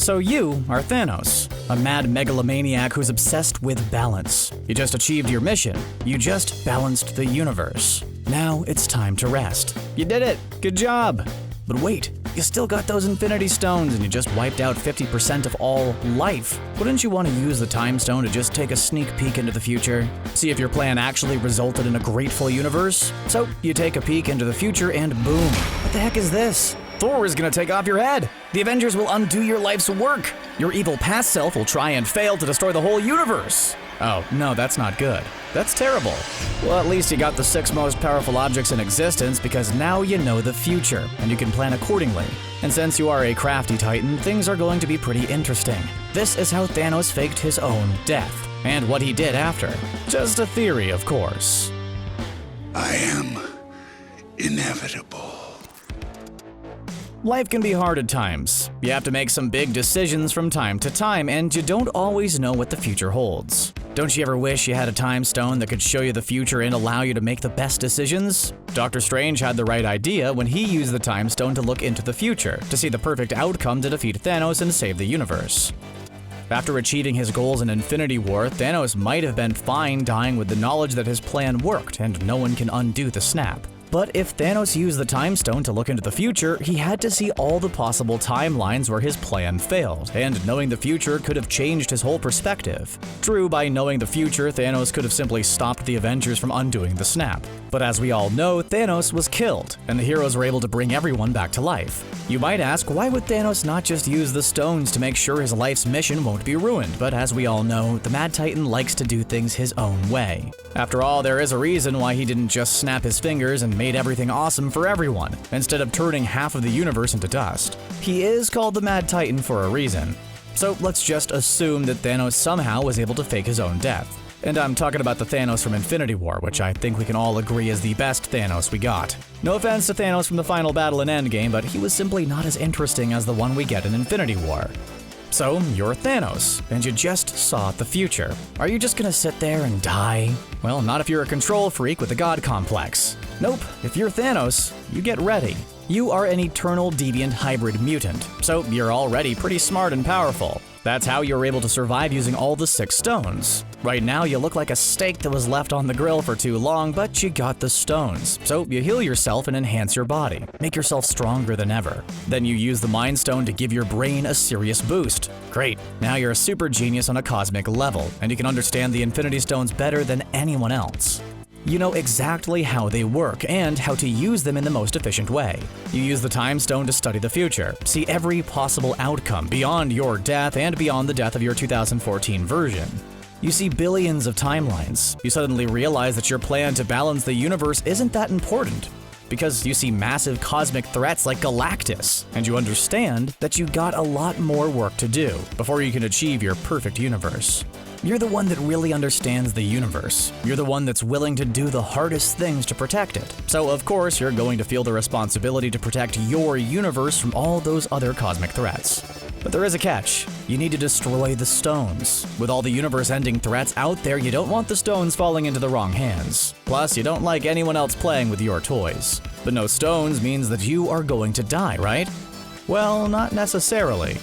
So you are Thanos, a mad megalomaniac who's obsessed with balance. You just achieved your mission. You just balanced the universe. Now it's time to rest. You did it! Good job! But wait, you still got those Infinity Stones and you just wiped out 50% of all life. Wouldn't you want to use the Time Stone to just take a sneak peek into the future? See if your plan actually resulted in a grateful universe? So, you take a peek into the future and boom. What the heck is this? Thor is gonna take off your head! The Avengers will undo your life's work! Your evil past self will try and fail to destroy the whole universe! Oh, no, that's not good. That's terrible. Well, at least you got the 6 most powerful objects in existence because now you know the future, and you can plan accordingly. And since you are a crafty titan, things are going to be pretty interesting. This is how Thanos faked his own death, and what he did after. Just a theory, of course. I am inevitable. Life can be hard at times. You have to make some big decisions from time to time, and you don't always know what the future holds. Don't you ever wish you had a time stone that could show you the future and allow you to make the best decisions? Doctor Strange had the right idea when he used the time stone to look into the future, to see the perfect outcome to defeat Thanos and save the universe. After achieving his goals in Infinity War, Thanos might have been fine dying with the knowledge that his plan worked and no one can undo the snap. But if Thanos used the Time Stone to look into the future, he had to see all the possible timelines where his plan failed, and knowing the future could have changed his whole perspective. True, by knowing the future, Thanos could have simply stopped the Avengers from undoing the snap. But as we all know, Thanos was killed, and the heroes were able to bring everyone back to life. You might ask, why would Thanos not just use the stones to make sure his life's mission won't be ruined? But as we all know, the Mad Titan likes to do things his own way. After all, there is a reason why he didn't just snap his fingers and made everything awesome for everyone, instead of turning half of the universe into dust. He is called the Mad Titan for a reason. So let's just assume that Thanos somehow was able to fake his own death. And I'm talking about the Thanos from Infinity War, which I think we can all agree is the best Thanos we got. No offense to Thanos from the final battle in Endgame, but he was simply not as interesting as the one we get in Infinity War. So, you're Thanos, and you just saw the future. Are you just gonna sit there and die? Well, not if you're a control freak with a god complex. Nope, if you're Thanos, you get ready. You are an eternal deviant hybrid mutant, so you're already pretty smart and powerful. That's how you're able to survive using all the 6 stones. Right now, you look like a steak that was left on the grill for too long, but you got the stones. So you heal yourself and enhance your body. Make yourself stronger than ever. Then you use the Mind Stone to give your brain a serious boost. Great, now you're a super genius on a cosmic level, and you can understand the Infinity Stones better than anyone else. You know exactly how they work and how to use them in the most efficient way. You use the Time Stone to study the future, see every possible outcome beyond your death and beyond the death of your 2014 version. You see billions of timelines. You suddenly realize that your plan to balance the universe isn't that important, because you see massive cosmic threats like Galactus, and you understand that you got a lot more work to do before you can achieve your perfect universe. You're the one that really understands the universe. You're the one that's willing to do the hardest things to protect it. So of course, you're going to feel the responsibility to protect your universe from all those other cosmic threats. But there is a catch. You need to destroy the stones. With all the universe-ending threats out there, you don't want the stones falling into the wrong hands. Plus, you don't like anyone else playing with your toys. But no stones means that you are going to die, right? Well, not necessarily.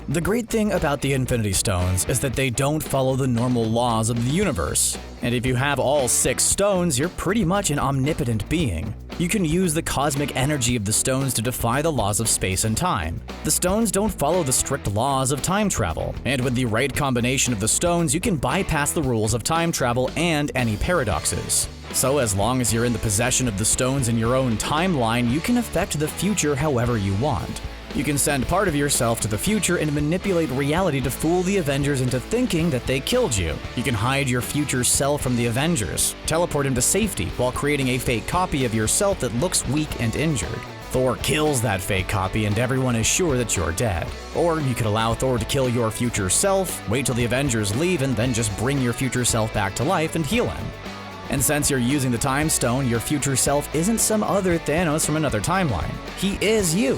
The great thing about the Infinity Stones is that they don't follow the normal laws of the universe. And if you have all 6 stones, you're pretty much an omnipotent being. You can use the cosmic energy of the stones to defy the laws of space and time. The stones don't follow the strict laws of time travel, and with the right combination of the stones, you can bypass the rules of time travel and any paradoxes. So as long as you're in the possession of the stones in your own timeline, you can affect the future however you want. You can send part of yourself to the future and manipulate reality to fool the Avengers into thinking that they killed you. You can hide your future self from the Avengers, teleport him to safety while creating a fake copy of yourself that looks weak and injured. Thor kills that fake copy and everyone is sure that you're dead. Or you could allow Thor to kill your future self, wait till the Avengers leave, and then just bring your future self back to life and heal him. And since you're using the Time Stone, your future self isn't some other Thanos from another timeline. He is you.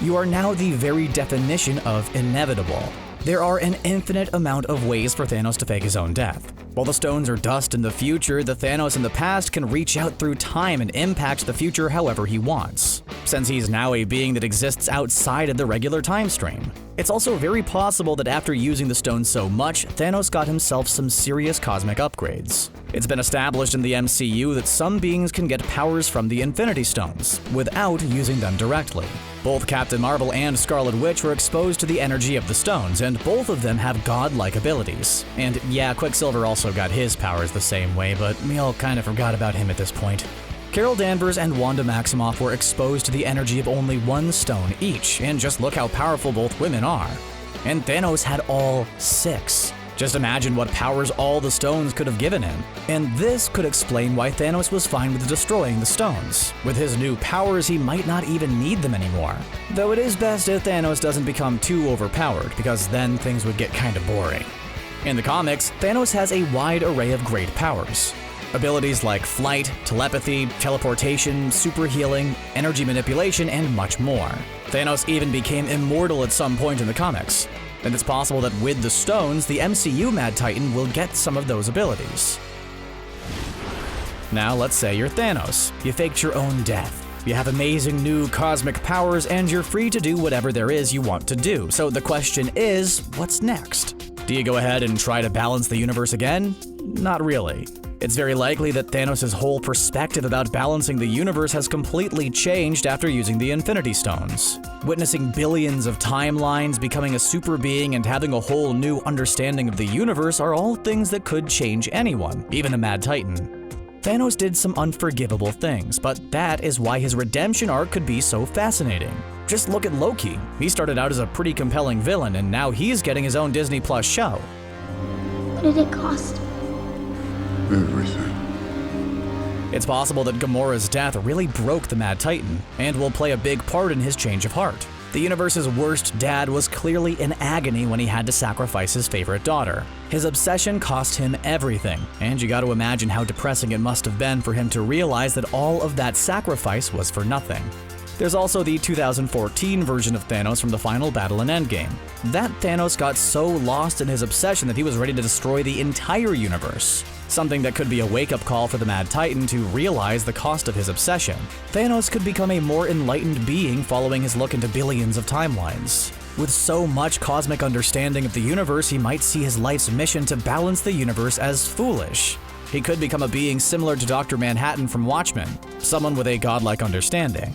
You are now the very definition of inevitable. There are an infinite amount of ways for Thanos to fake his own death. While the stones are dust in the future, the Thanos in the past can reach out through time and impact the future however he wants, since he's now a being that exists outside of the regular time stream. It's also very possible that after using the stones so much, Thanos got himself some serious cosmic upgrades. It's been established in the MCU that some beings can get powers from the Infinity Stones, without using them directly. Both Captain Marvel and Scarlet Witch were exposed to the energy of the stones, and both of them have godlike abilities. And yeah, Quicksilver also got his powers the same way, but we all kind of forgot about him at this point. Carol Danvers and Wanda Maximoff were exposed to the energy of only one stone each, and just look how powerful both women are. And Thanos had all 6. Just imagine what powers all the stones could have given him. And this could explain why Thanos was fine with destroying the stones. With his new powers, he might not even need them anymore. Though it is best if Thanos doesn't become too overpowered, because then things would get kinda boring. In the comics, Thanos has a wide array of great powers. Abilities like flight, telepathy, teleportation, super healing, energy manipulation, and much more. Thanos even became immortal at some point in the comics. And it's possible that with the stones, the MCU Mad Titan will get some of those abilities. Now let's say you're Thanos. You faked your own death. You have amazing new cosmic powers, and you're free to do whatever there is you want to do. So the question is, what's next? Do you go ahead and try to balance the universe again? Not really. It's very likely that Thanos' whole perspective about balancing the universe has completely changed after using the Infinity Stones. Witnessing billions of timelines, becoming a super being, and having a whole new understanding of the universe are all things that could change anyone, even a Mad Titan. Thanos did some unforgivable things, but that is why his redemption arc could be so fascinating. Just look at Loki. He started out as a pretty compelling villain, and now he's getting his own Disney Plus show. What did it cost? Everything. It's possible that Gamora's death really broke the Mad Titan, and will play a big part in his change of heart. The universe's worst dad was clearly in agony when he had to sacrifice his favorite daughter. His obsession cost him everything, and you gotta imagine how depressing it must have been for him to realize that all of that sacrifice was for nothing. There's also the 2014 version of Thanos from the final battle in Endgame. That Thanos got so lost in his obsession that he was ready to destroy the entire universe. Something that could be a wake-up call for the Mad Titan to realize the cost of his obsession. Thanos could become a more enlightened being following his look into billions of timelines. With so much cosmic understanding of the universe, he might see his life's mission to balance the universe as foolish. He could become a being similar to Dr. Manhattan from Watchmen, someone with a godlike understanding.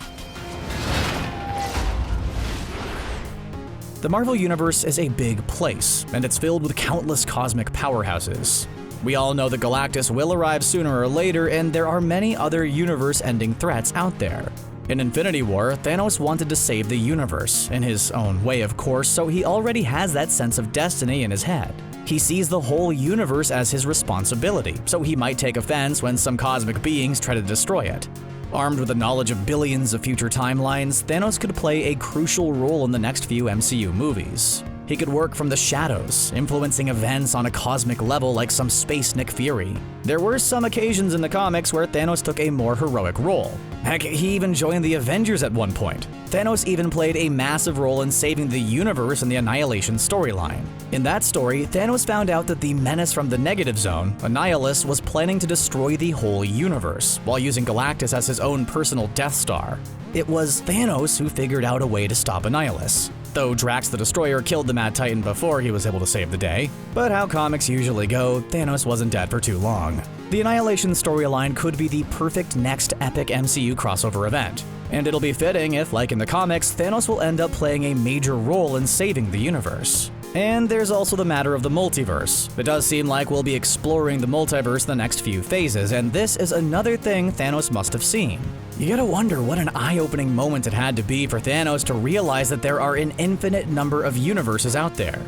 The Marvel Universe is a big place, and it's filled with countless cosmic powerhouses. We all know that Galactus will arrive sooner or later, and there are many other universe-ending threats out there. In Infinity War, Thanos wanted to save the universe, in his own way of course, so he already has that sense of destiny in his head. He sees the whole universe as his responsibility, so he might take offense when some cosmic beings try to destroy it. Armed with the knowledge of billions of future timelines, Thanos could play a crucial role in the next few MCU movies. He could work from the shadows, influencing events on a cosmic level like some space Nick Fury. There were some occasions in the comics where Thanos took a more heroic role. Heck, he even joined the Avengers at one point. Thanos even played a massive role in saving the universe in the Annihilation storyline. In that story, Thanos found out that the menace from the Negative Zone, Annihilus, was planning to destroy the whole universe, while using Galactus as his own personal Death Star. It was Thanos who figured out a way to stop Annihilus. Though Drax the Destroyer killed the Mad Titan before he was able to save the day. But how comics usually go, Thanos wasn't dead for too long. The Annihilation storyline could be the perfect next epic MCU crossover event. And it'll be fitting if, like in the comics, Thanos will end up playing a major role in saving the universe. And there's also the matter of the multiverse. It does seem like we'll be exploring the multiverse in the next few phases, and this is another thing Thanos must have seen. You gotta wonder what an eye-opening moment it had to be for Thanos to realize that there are an infinite number of universes out there.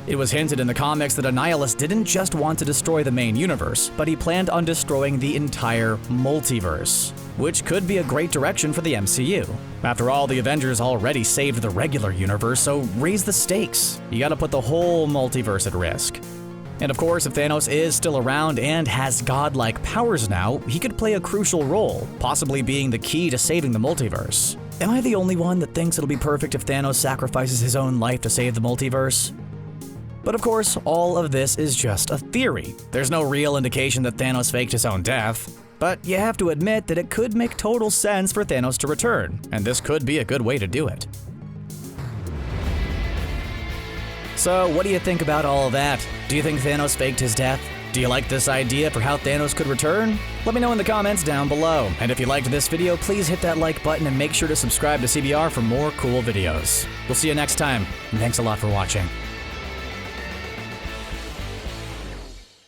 It was hinted in the comics that Annihilus didn't just want to destroy the main universe, but he planned on destroying the entire multiverse, which could be a great direction for the MCU. After all, the Avengers already saved the regular universe, so raise the stakes. You gotta put the whole multiverse at risk. And of course, if Thanos is still around and has godlike powers now, he could play a crucial role, possibly being the key to saving the multiverse. Am I the only one that thinks it'll be perfect if Thanos sacrifices his own life to save the multiverse? But of course, all of this is just a theory. There's no real indication that Thanos faked his own death. But you have to admit that it could make total sense for Thanos to return, and this could be a good way to do it. So, what do you think about all of that? Do you think Thanos faked his death? Do you like this idea for how Thanos could return? Let me know in the comments down below. And if you liked this video, please hit that like button and make sure to subscribe to CBR for more cool videos. We'll see you next time, and thanks a lot for watching.